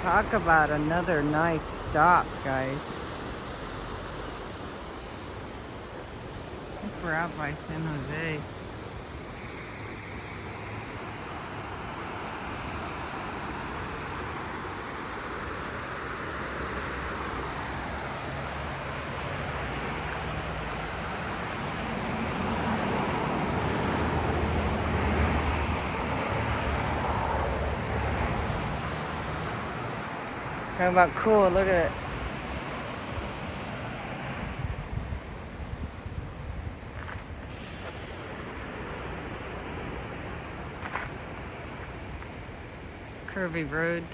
Talk about another nice stop, guys. I think we're out by San Jose. Talk about cool, look at it. Curvy roads.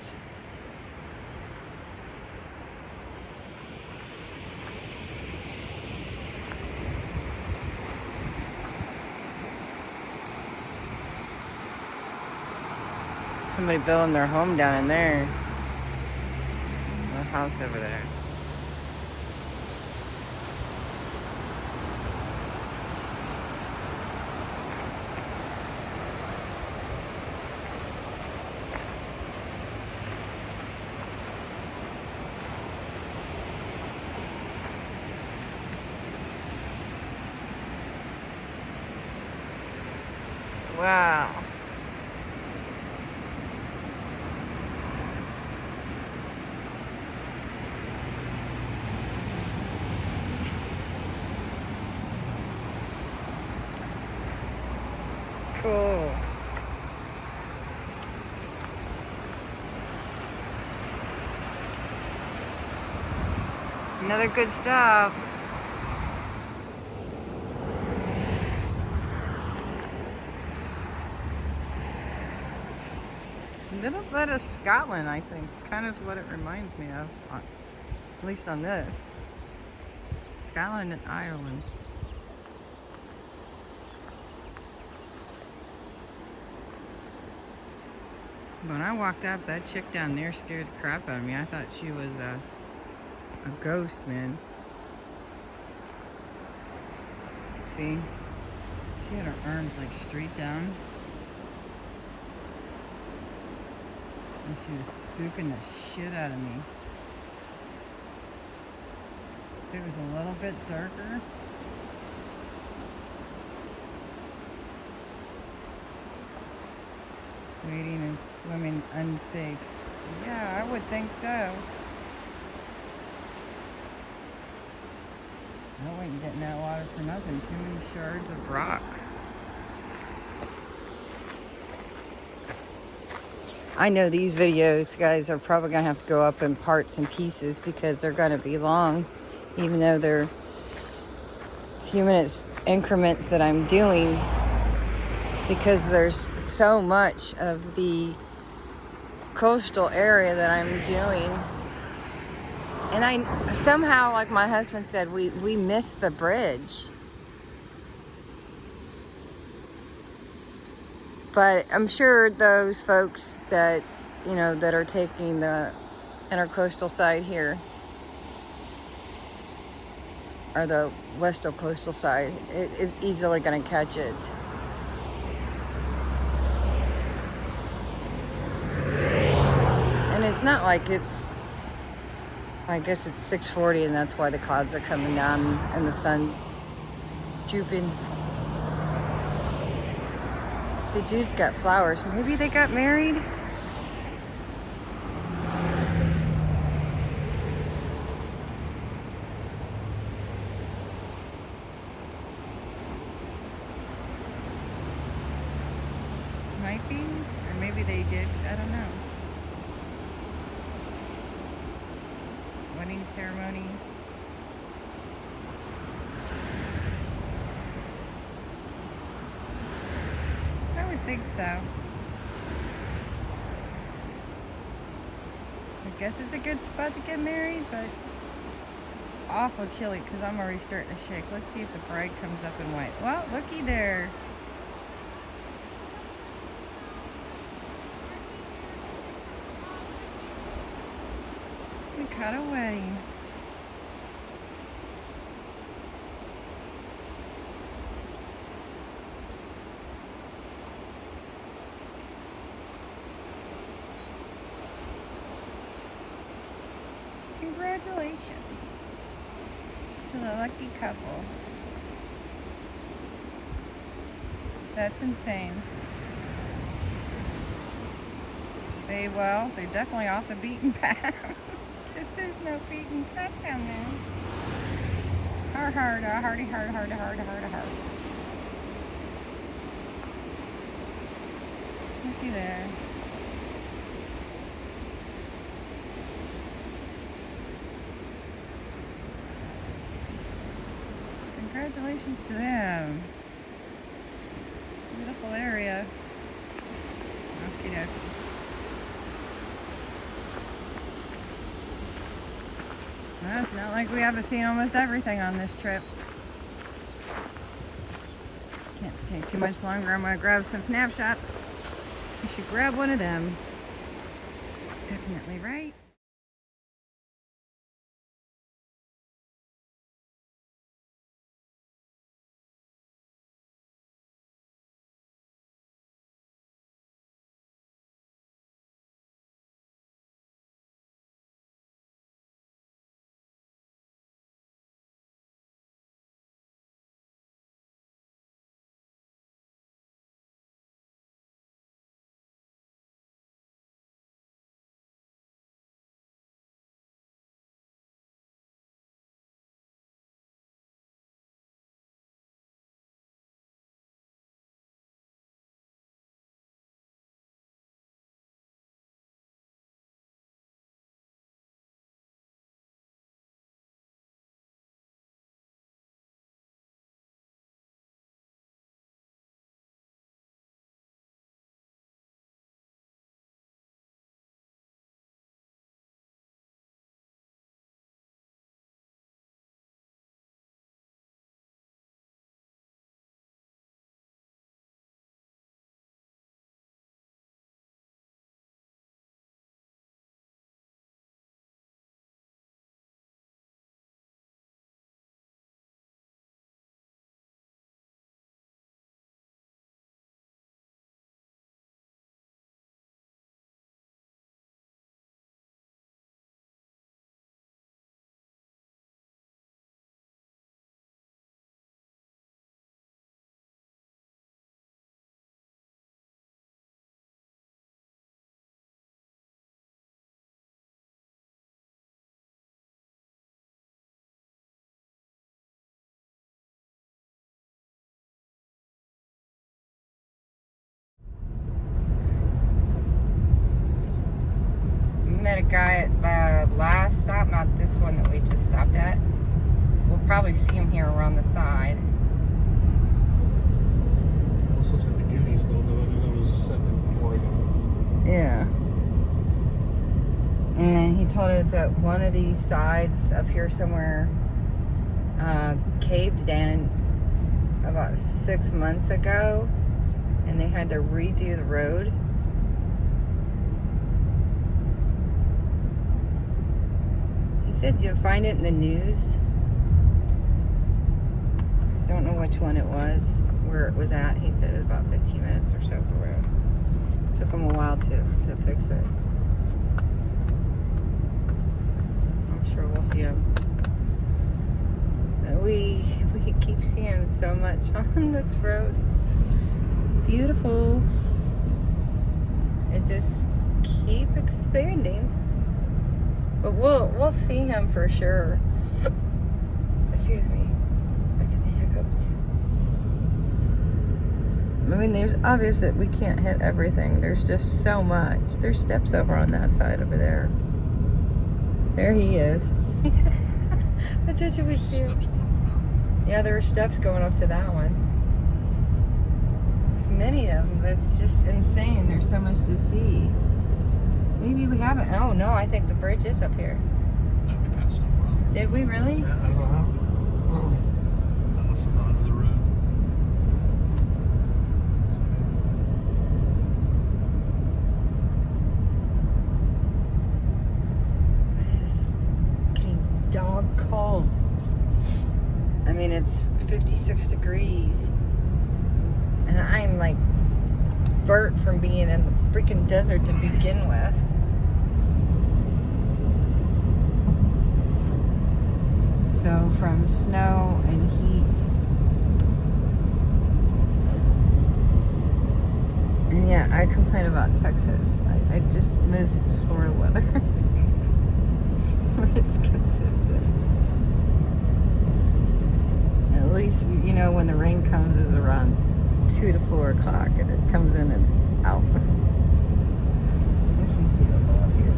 Somebody building their home down in there. The house over there. Wow. Cool. Another good stop. A little bit of Scotland, I think. Kind of what it reminds me of. At least on this. Scotland and Ireland. When I walked up, that chick down there scared the crap out of me. I thought she was a ghost, man. See? She had her arms like straight down. And she was spooking the shit out of me. If it was a little bit darker. Wading and swimming unsafe. Yeah, I would think so. I wouldn't get in that water for nothing. Too many shards of rock. I know these videos, guys, are probably going to have to go up in parts and pieces because they're going to be long, even though they're few minutes increments that I'm doing, because there's so much of the coastal area that I'm doing. And I somehow, like my husband said, we missed the bridge. But I'm sure those folks that, you know, that are taking the intercoastal side here, or the west coastal side, it is easily going to catch it. And it's not like it's, I guess it's 6:40 and that's why the clouds are coming down and the sun's drooping. The dude's got flowers. Maybe they got married? Might be. Or maybe they did. I don't know. Wedding ceremony. I would think so. I guess it's a good spot to get married, but it's awful chilly because I'm already starting to shake. Let's see if the bride comes up in white. Well, looky there. We caught a wedding. Congratulations to the lucky couple. That's insane. They're definitely off the beaten path. Because there's no beaten path down there. Hardy. Looky there. Congratulations to them. Beautiful area. Okie dokie. Well, it's not like we haven't seen almost everything on this trip. Can't stay too much longer. I'm going to grab some snapshots. You should grab one of them. Definitely, right? Met a guy at the last stop, not this one that we just stopped at. We'll probably see him here around the side. Also at the Goonies, though, that was 7 more ago. Yeah. And he told us that one of these sides up here somewhere caved in about 6 months ago, and they had to redo the road. He said you'll find it in the news. Don't know which one it was, where it was at. He said it was about 15 minutes or so up the road. Took him a while to fix it. I'm sure we'll see him. We keep seeing so much on this road. Beautiful. It just keep expanding. But we'll see him for sure. Excuse me. I get the hiccups. I mean, there's obvious that we can't hit everything. There's just so much. There's steps over on that side over there. There he is. That's such a big deal. Yeah, there are steps going up to that one. There's many of them, but it's just insane. There's so much to see. Maybe we haven't. Oh no, I think the bridge is up here. No, we passed over on. Did we really? Yeah, I don't know how. I don't know if it was on the road. It is getting dog cold. I mean, it's 56 degrees. And I'm like burnt from being in the freaking desert to begin with. from snow and heat. And yeah, I complain about Texas. I just miss Florida weather. Where it's consistent. At least, you know, when the rain comes is around 2 to 4 o'clock and it comes in, it's out. This is beautiful up here.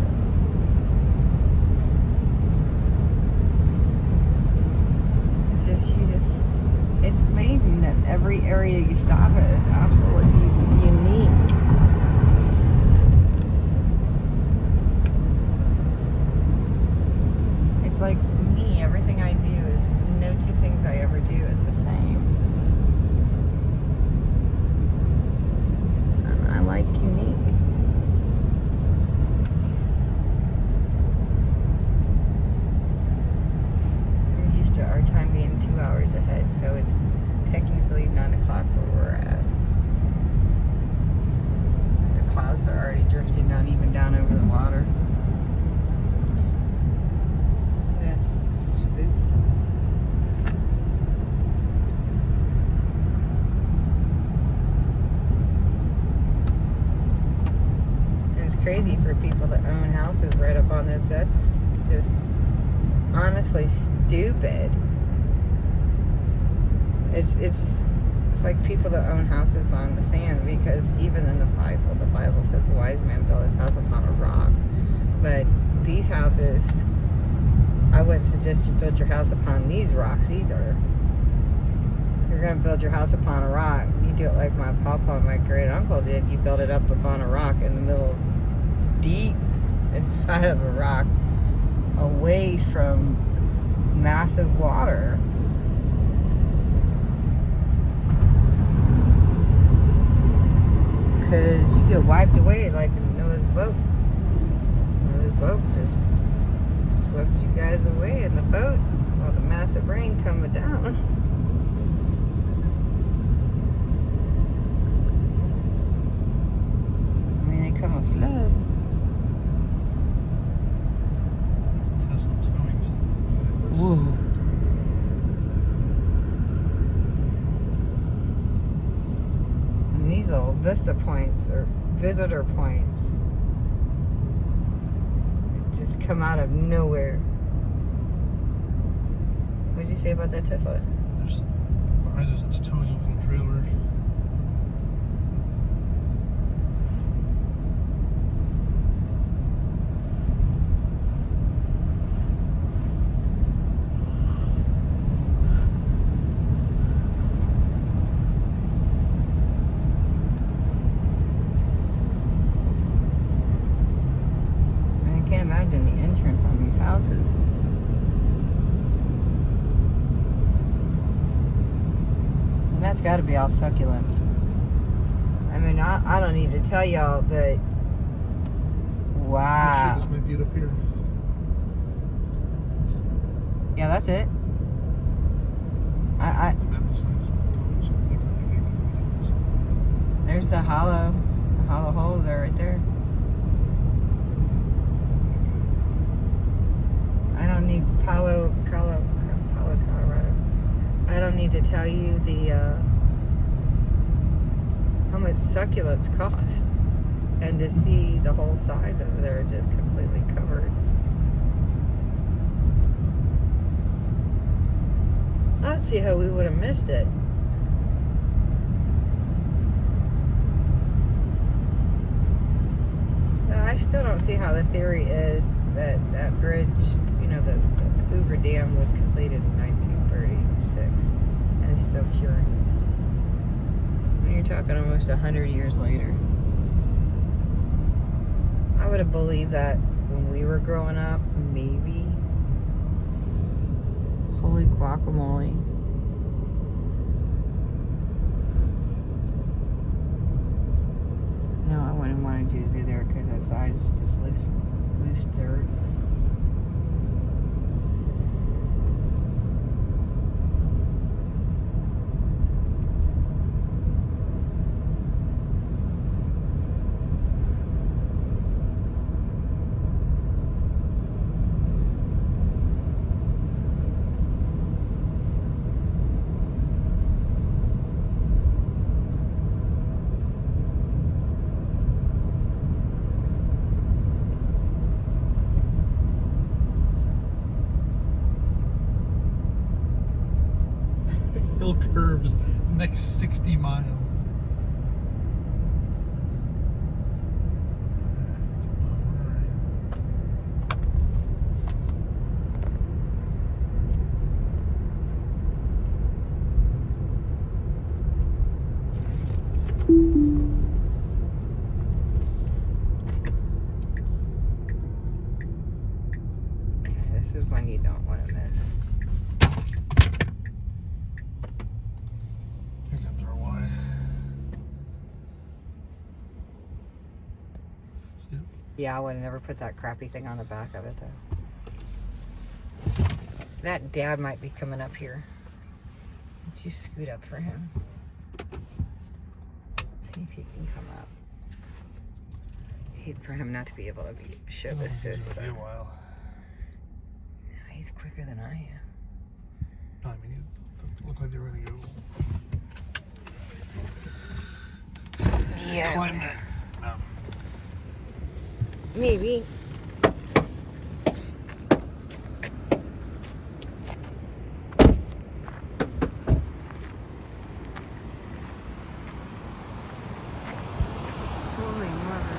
It's amazing that every area you stop at is absolutely unique. It's like me, everything I do is, no two things I ever do is the same. I like unique. We're used to our time being 2 hours ahead, so it's technically 9 o'clock where we're at. The clouds are already drifting down, even down over the water. That's spooky. It's crazy for people that own houses right up on this. That's just honestly stupid. It's like people that own houses on the sand, because even in the Bible says the wise man built his house upon a rock. But these houses, I wouldn't suggest you build your house upon these rocks either. If you're going to build your house upon a rock, you do it like my papa and my great uncle did. You build it up upon a rock in the middle of deep inside of a rock, away from massive water. Because you get wiped away like Noah's boat. Noah's boat just swept you guys away in the boat while the massive rain coming down. I mean, they come a flood. Tesla towing something. Whoa. And these little vista points or visitor points just come out of nowhere. What did you say about that Tesla? There's something behind us that's towing up in a trailer. I can't imagine the insurance on these houses. And that's got to be all succulents. I mean, I don't need to tell y'all that. Wow. This might be it up here. Yeah, that's it. The map is like something different. There's the hollow hole there, right there. I don't need Colorado. I don't need to tell you the how much succulents cost, and to see the whole sides over there just completely covered. I don't see how we would have missed it. No, I still don't see how the theory is that that bridge, you know, the Hoover Dam was completed in 1936 and is still curing. When you're talking almost 100 years later. I would have believed that when we were growing up, maybe. Holy guacamole. No, I wouldn't wanted you to do there because that side is just loose dirt. hill curves the next 60 miles. This is one you don't want to miss. Here comes our Y. See it? Yeah, I would have never put that crappy thing on the back of it though. That dad might be coming up here. Let's you scoot up for him. See if he can come up. Hate for him not to be able to show this to his It'll be a son. while. No, he's quicker than I am. No, I mean, it look like they're ready to go. Yeah. Climb that mountain. Maybe. Holy mother.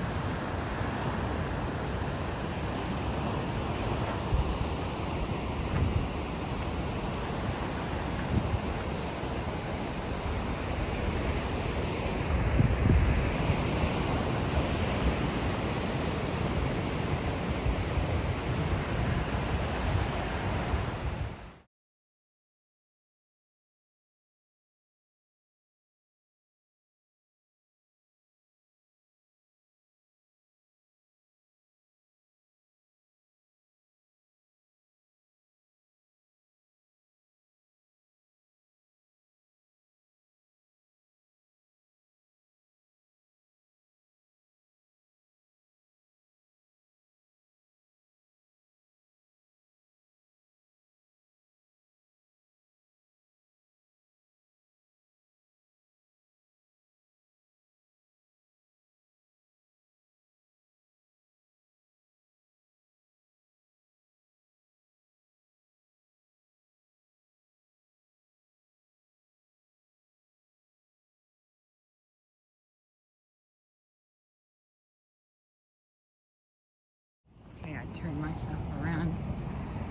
Okay, I turned myself around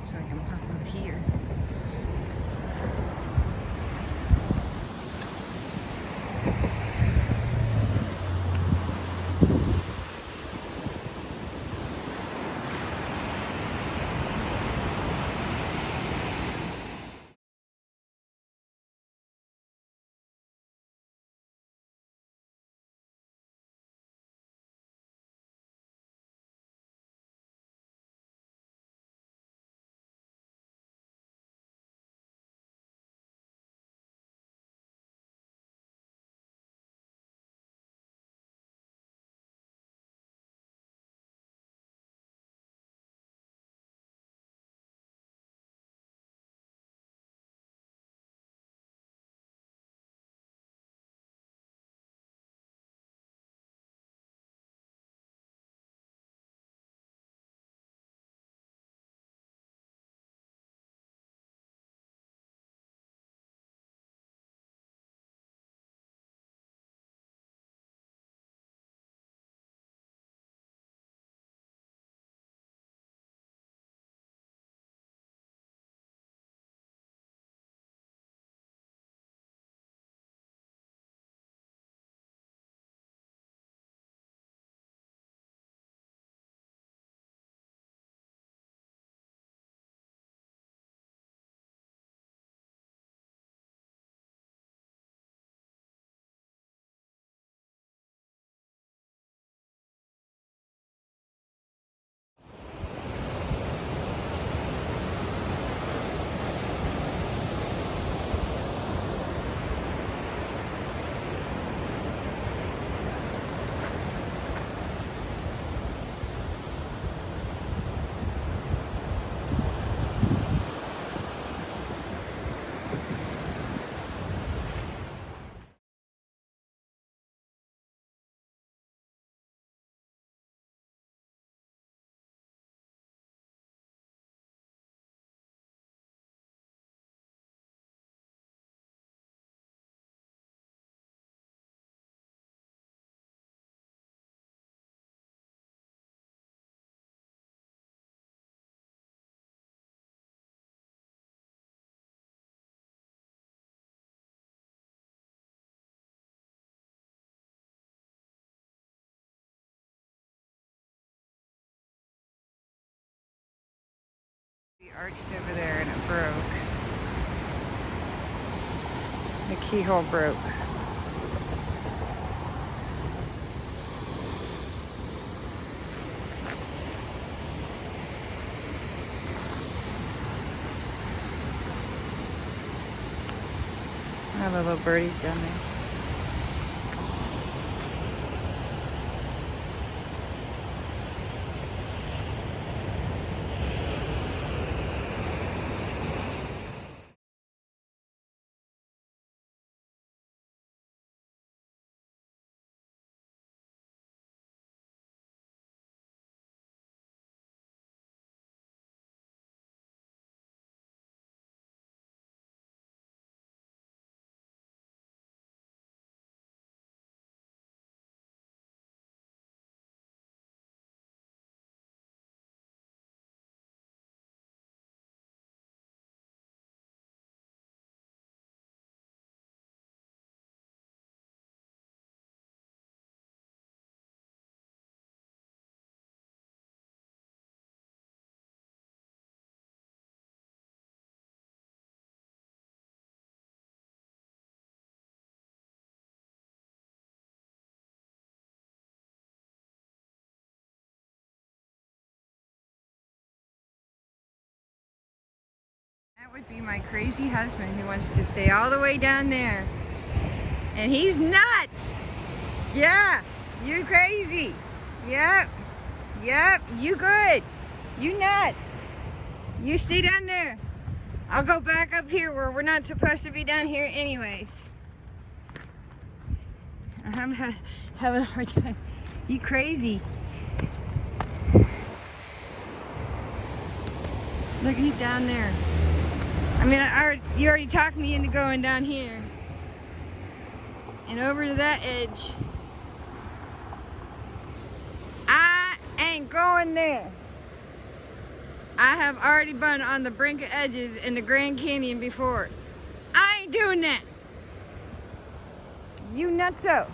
so I can pop up here. Arched over there and it broke. The keyhole broke. All the little birdies down there. That would be my crazy husband who wants to stay all the way down there. And he's nuts! Yeah, you're crazy. Yep, you good. You nuts. You stay down there. I'll go back up here where we're not supposed to be down here anyways. I'm having a hard time. You crazy. Look, he's down there. I mean, you already talked me into going down here. And over to that edge. I ain't going there. I have already been on the brink of edges in the Grand Canyon before. I ain't doing that. You nutso.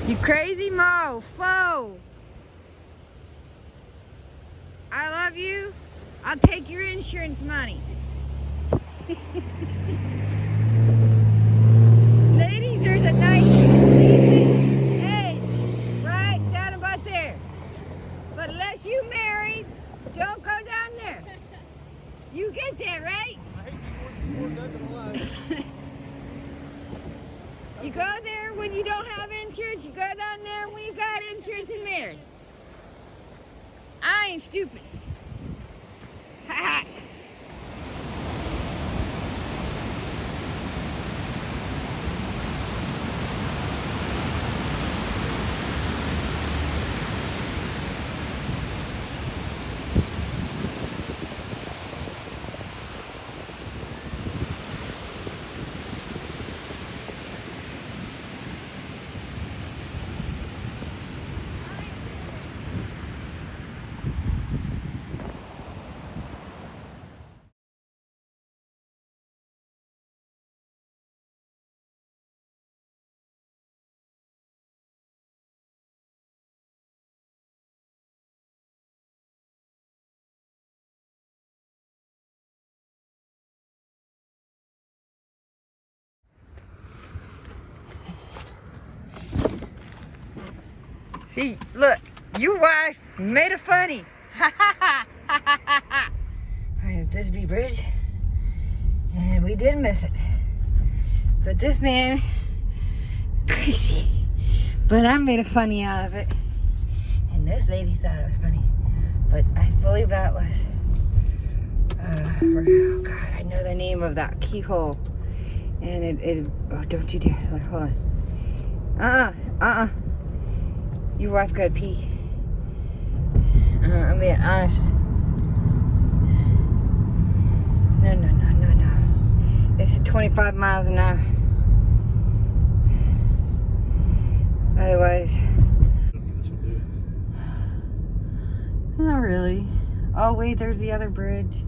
You crazy mofo. I love you. I'll take your insurance money. Ladies, there's a nice, decent edge right down about there. But unless you married, don't go down there. You get that, right? You go there when you don't have insurance. You go down there when you got insurance and married. I ain't stupid. Ha ha. See, look, your wife made it funny. Ha ha ha ha ha ha ha. All right, Bixby Bridge, and we did miss it. But this man, crazy. But I made a funny out of it, and this lady thought it was funny. But I believe that was. Oh God, I know the name of that keyhole, and it. Oh, don't you dare! Like, hold on. Your wife gotta pee. I'm being honest. No. This is 25 miles an hour. Otherwise. Not really. Oh wait, there's the other bridge.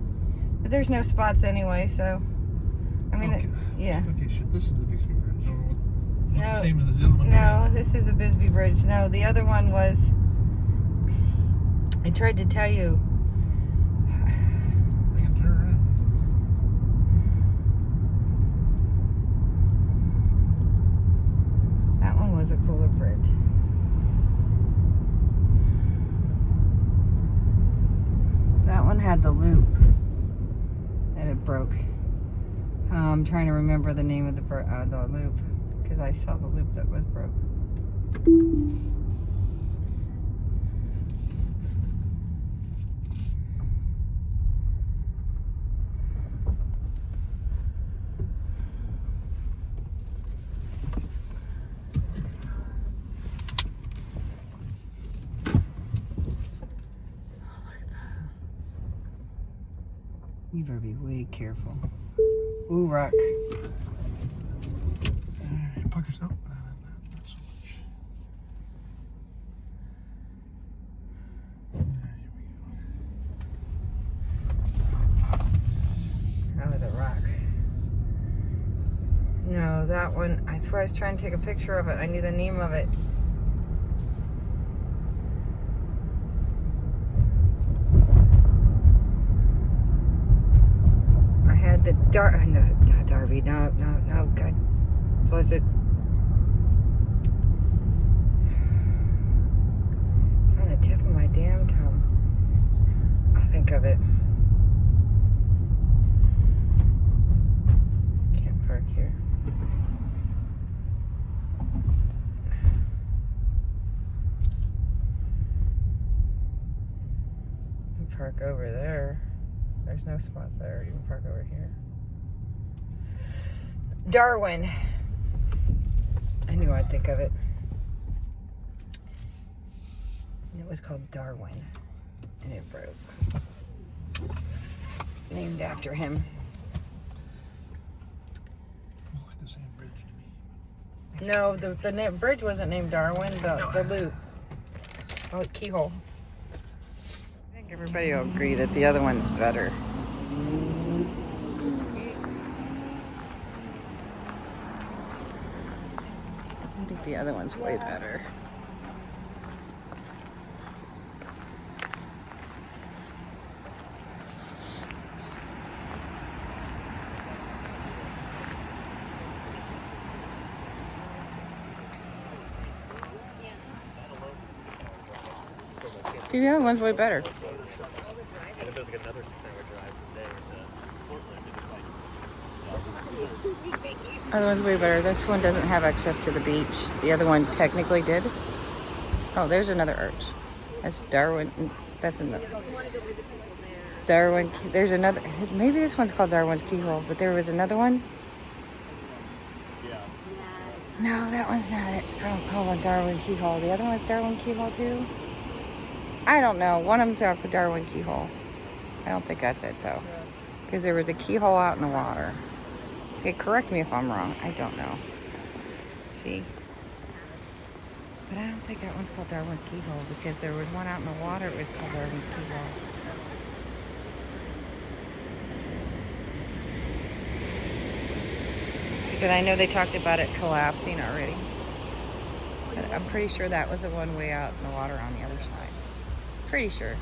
But there's no spots anyway, so. I mean, okay. Yeah. Okay, shit, this is the Bixby Bridge. I don't know what's No. the same as the other one. No, No, this is a Bixby bridge. No, the other one was. I tried to tell you. They can turn around. That one was a cooler bridge. That one had the loop and it broke. I'm trying to remember the name of the loop because I saw the loop that was broke. You better be way careful. Ooh, rock. Alright, puckers up. Not so much. Here we go. That was a rock. No, that one, I swear I was trying to take a picture of it. I knew the name of it. I had the no, not Darby. No, God bless it. It's on the tip of my damn tongue. I'll think of it. Can't park here. You can park over there. There's no spots there. You can park over here. Darwin. I knew I'd think of it. It was called Darwin. And it broke. Named after him. Looks like the same bridge to me. No, the bridge wasn't named Darwin. The loop. Oh, keyhole. I think everybody will agree that the other one's better. I think the other one's way better. See, the other one's way better. And if there's like another 6-hour drive from there to Portland, Other one's way better. This one doesn't have access to the beach. The other one technically did. Oh, there's another arch. That's Darwin. That's another. Darwin. There's another. Maybe this one's called Darwin's Keyhole, but there was another one. yeah. No, that one's not it. Called Darwin Keyhole. The other one's Darwin Keyhole too. I don't know. One of them's called Darwin Keyhole. I don't think that's it though, because there was a keyhole out in the water. Okay, correct me if I'm wrong. I don't know. See? But I don't think that one's called Darwin's Keyhole because there was one out in the water. It was called Darwin's Keyhole. Because I know they talked about it collapsing already. But I'm pretty sure that was the one way out in the water on the other side. Pretty sure.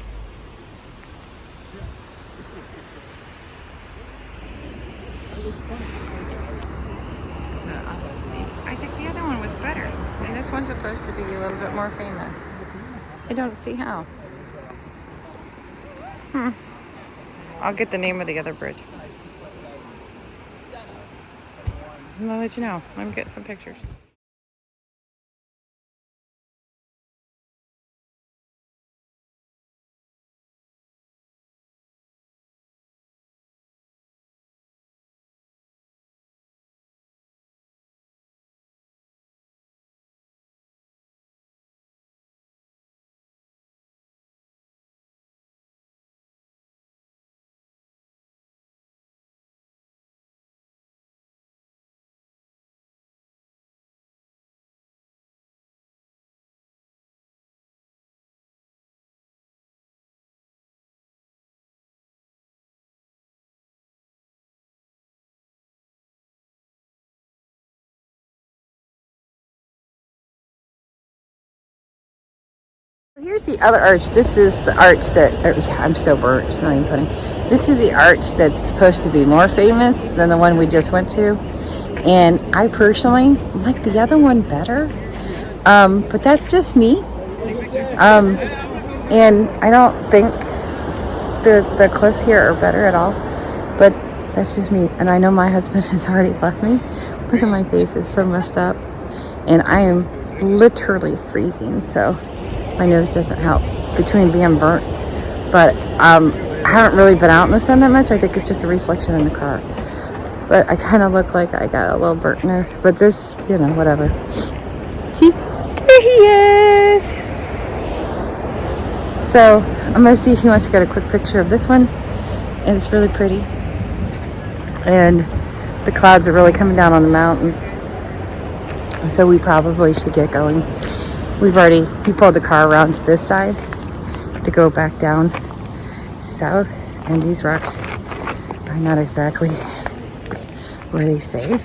I think the other one was better. And this one's supposed to be a little bit more famous. I don't see how. I'll get the name of the other bridge. And I'll let you know. Let me get some pictures. Here's the other arch. This is the arch that, yeah, I'm so burnt, it's not even funny. This is the arch that's supposed to be more famous than the one we just went to. And I personally like the other one better. But that's just me. And I don't think the cliffs here are better at all. But that's just me. And I know my husband has already left me. Look at my face, it's so messed up. And I am literally freezing, so my nose doesn't help between being burnt. But I haven't really been out in the sun that much. I think it's just a reflection in the car. But I kind of look like I got a little burnt nose. But this, you know, whatever. See? There he is! So I'm going to see if he wants to get a quick picture of this one. And it's really pretty. And the clouds are really coming down on the mountains. So we probably should get going. He pulled the car around to this side to go back down south, and these rocks are not exactly where they say.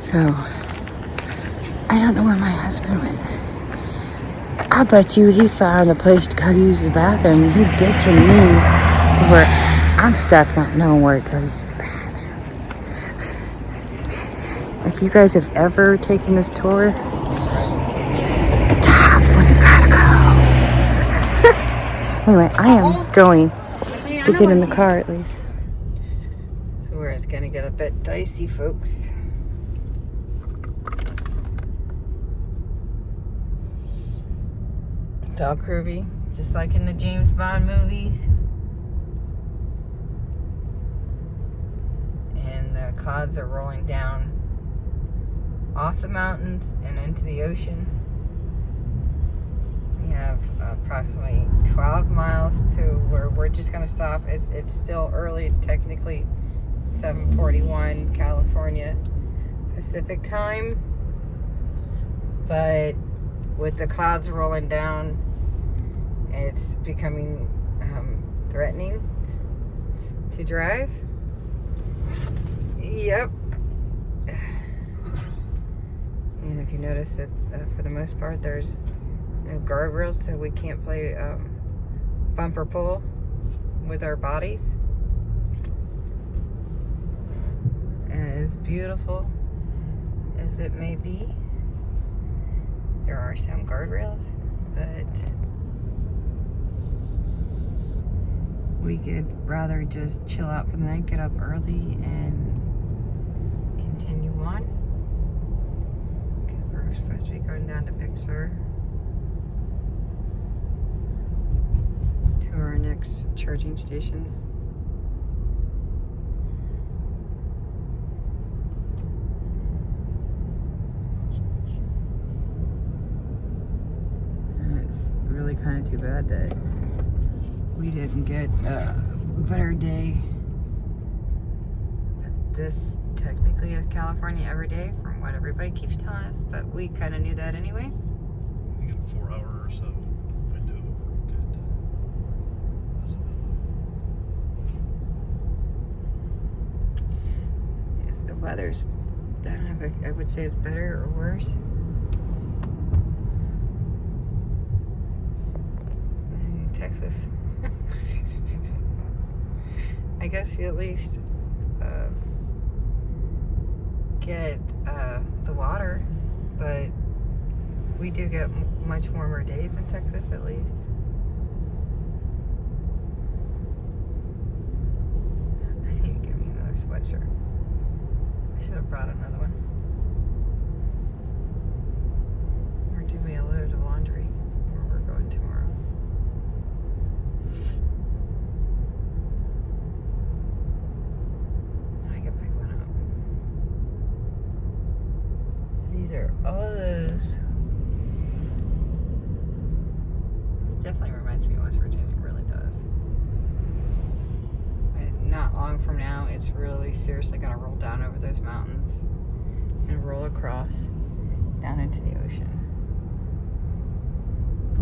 So I don't know where my husband went. I bet you he found a place to go use the bathroom. He ditching me to where I'm stuck not knowing where to go use the bathroom. If you guys have ever taken this tour, stop when you gotta go. Anyway, I am going to get in the car at least. So where it's gonna get a bit dicey, folks. Dog curvy, just like in the James Bond movies. And the clouds are rolling down off the mountains and into the ocean. We have approximately 12 miles to where we're just going to stop. It's still early, technically 7:41 California Pacific time. But with the clouds rolling down, it's becoming threatening to drive. Yep. And if you notice that for the most part there's no guardrails, so we can't play bumper pull with our bodies. And as beautiful as it may be, there are some guardrails, but we could rather just chill out for the night, get up early, and continue on. We're supposed to be going down to Bixby to our next charging station. And it's really kind of too bad that we didn't get a better day. But this technically is California every day from what everybody keeps telling us, but we kind of knew that anyway. You get 4 hour or so window for good. If the weather's, I don't know if I would say it's better or worse. In Texas. I guess you at least get the water, but we do get much warmer days in Texas at least. I need to get me another sweatshirt. I should have brought another one. Or do me a load of laundry where we're going tomorrow. These are all of those. It definitely reminds me of West Virginia, it really does. But not long from now, it's really seriously going to roll down over those mountains and roll across down into the ocean.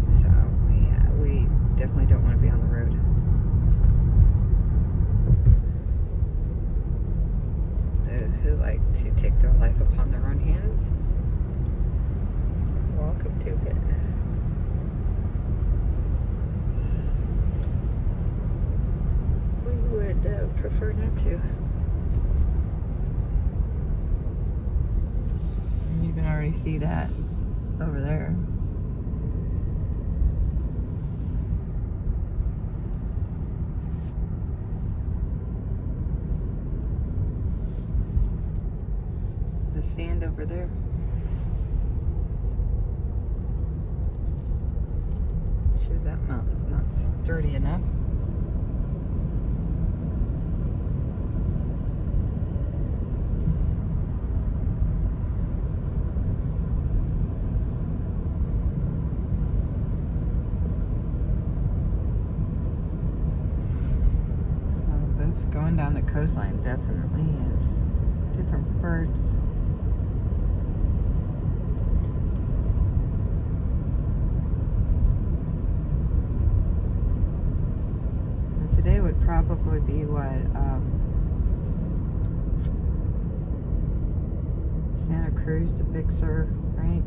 So we definitely don't want to be on the road. Those who like to take their life upon their own hands welcome to it. We would prefer not to. You can already see that over there. The sand over there. Shows that mountain's not sturdy enough. Going down the coastline definitely is different birds. So today would probably be what Santa Cruz to Big Sur, right?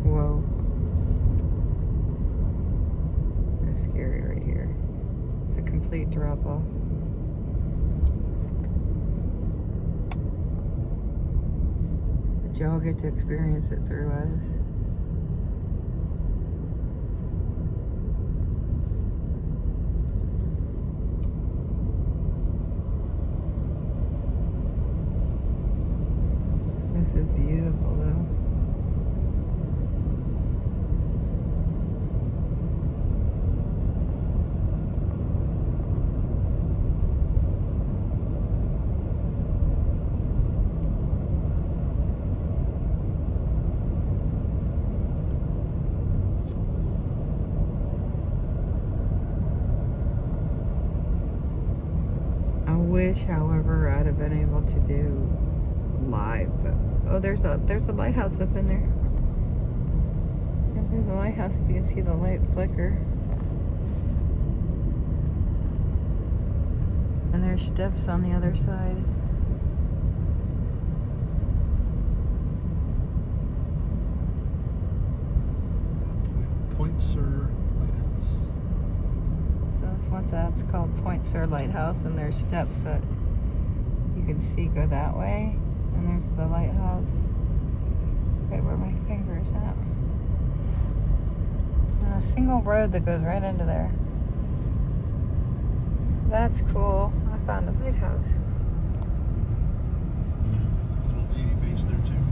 Whoa. Scary right here. It's a complete drop off. But y'all get to experience it through us. This is beautiful though. However, I'd have been able to do live. Oh, there's a lighthouse up in there. There's a lighthouse if you can see the light flicker. And there's steps on the other side. Point Sur Lighthouse. So that's called Point Sur Lighthouse, and there's steps that you can see go that way, and there's the lighthouse right where my finger is at. And a single road that goes right into there. That's cool. I found the lighthouse. Little Navy base there too.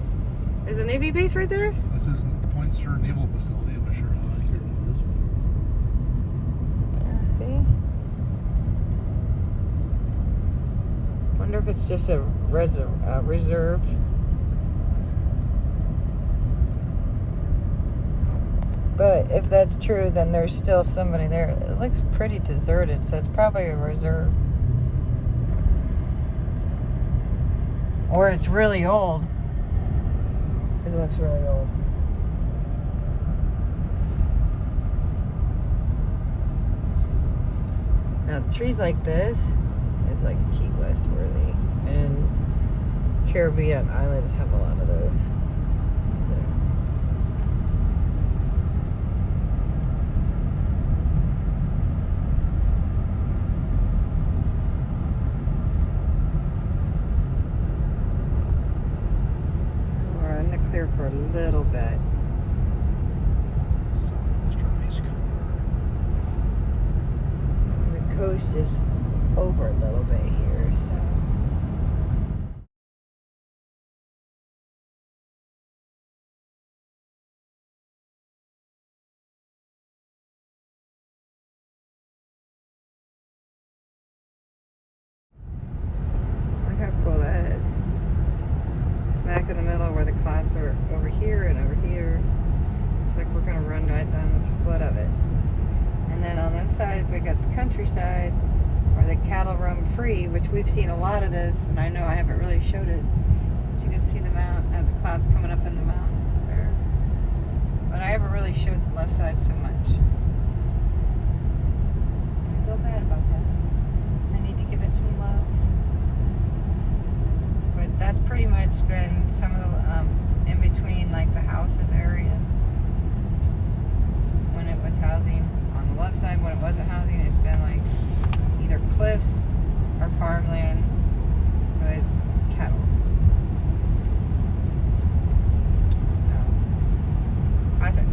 There's a Navy base right there? This is Point Sur Naval Facility. I'm not sure how accurate it is. See? Wonder if it's just a reserve. But if that's true, then there's still somebody there. It looks pretty deserted, so it's probably a reserve. Or it's really old. It looks really old. Now, trees like this is like Key West worthy. And Caribbean islands have a lot of those. Clear for a little bit. Signs dries color. The coast is over a little bit here, so. Look how cool that is. Smack in the middle where the clouds are over here and over here. It's like we're gonna run right down the split of it. And then on this side we got the countryside where the cattle roam free, which we've seen a lot of this, and I know I haven't really showed it. But you can see the the clouds coming up in the mountains there. But I haven't really showed the left side so much. I feel bad about that. I need to give it some love. much been some of the in between like the houses area. When it was housing on the left side, when it wasn't housing, it's been like either cliffs or farmland with cattle. So I said,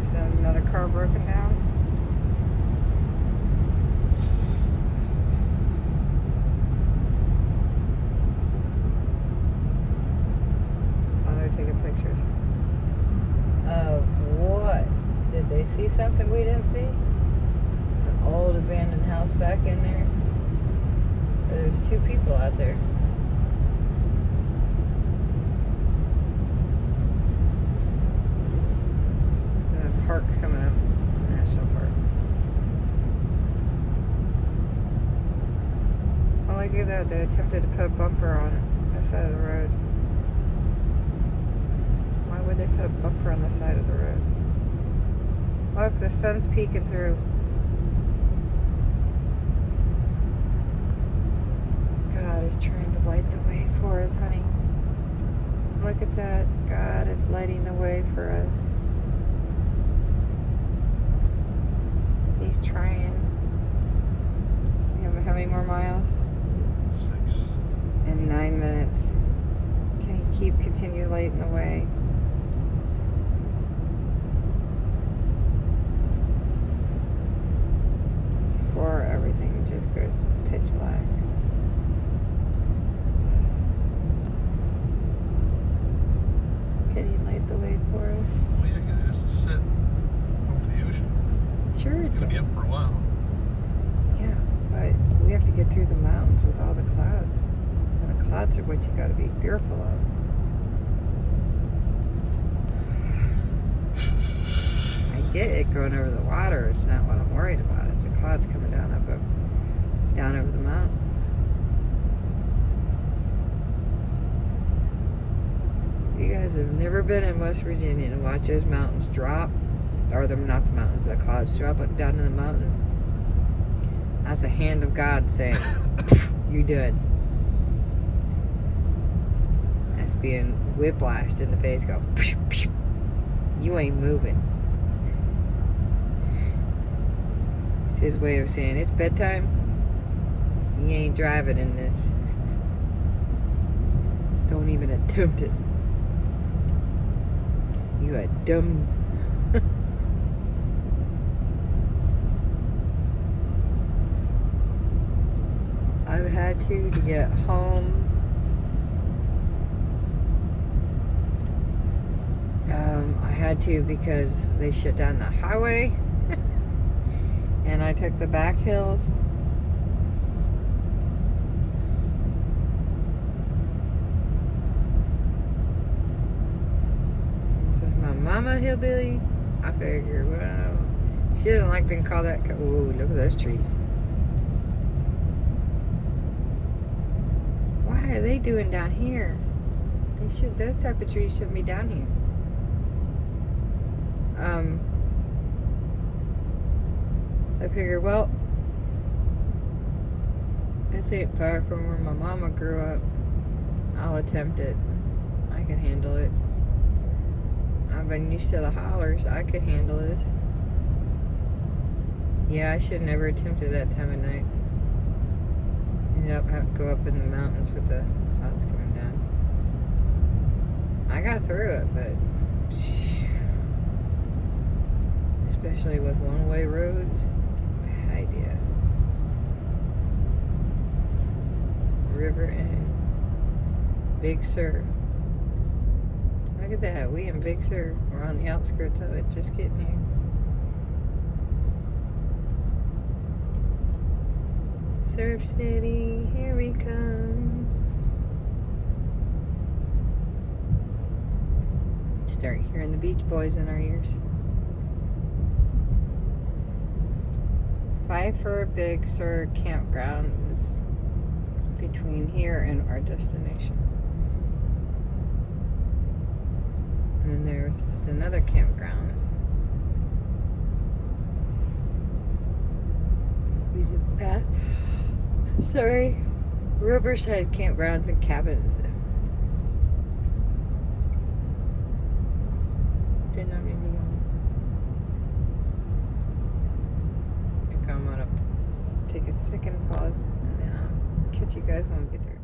is that another car broken down? Oh, they're taking pictures. Of what? Did they see something we didn't see? An old abandoned house back in there? Or there's two people out there. There's a park coming up. National Park. Oh, look at that. They attempted to put a bumper on the side of the road. Why would they put a bumper on the side of the road? Look, the sun's peeking through. God is trying to light the way for us, honey. Look at that. God is lighting the way for us. He's trying. How many more miles? 6. In 9 minutes. Can he continue lighting the way? Before everything just goes pitch black. Can he light the way for us? Oh yeah, because it has to set over the ocean. Sure. It's going to be up for a while. Yeah, but we have to get through the mountains with all the clouds. And the clouds are what you got to be fearful of. I get it going over the water. It's not what I'm worried about. It's the clouds coming down down over the mountain. You guys have never been in West Virginia and watch those mountains drop, or not the mountains, the clouds drop down to the mountains. That's the hand of God saying, "You're done." That's being whiplashed in the face. Go, you ain't moving. It's his way of saying it's bedtime. You ain't driving in this. Don't even attempt it. You a dummy. I've had to get home. I had to because they shut down the highway. And I took the back hills. So my mama hillbilly, I figured, well, she doesn't like being called that. Ooh, look at those trees. Why are they doing down here? They should. Those type of trees shouldn't be down here. I figured, well, this ain't far from where my mama grew up. I'll attempt it. I can handle it. I've been used to the hollers. I could handle this. Yeah, I should never attempted that time of night. Ended up having to go up in the mountains with the clouds coming down. I got through it, but especially with one-way roads, bad idea. River and Big Sur. Look at that. We in Big Sur. We're on the outskirts of it, just getting here. Surf City, here we come. Start hearing the Beach Boys in our ears. Pfeiffer Big Sur campground is between here and our destination. And then there's just another campground. We did the path. Sorry. Riverside campgrounds and cabins. Did not mean to yawn. I think I'm gonna take a second pause and then I'll catch you guys when we get there.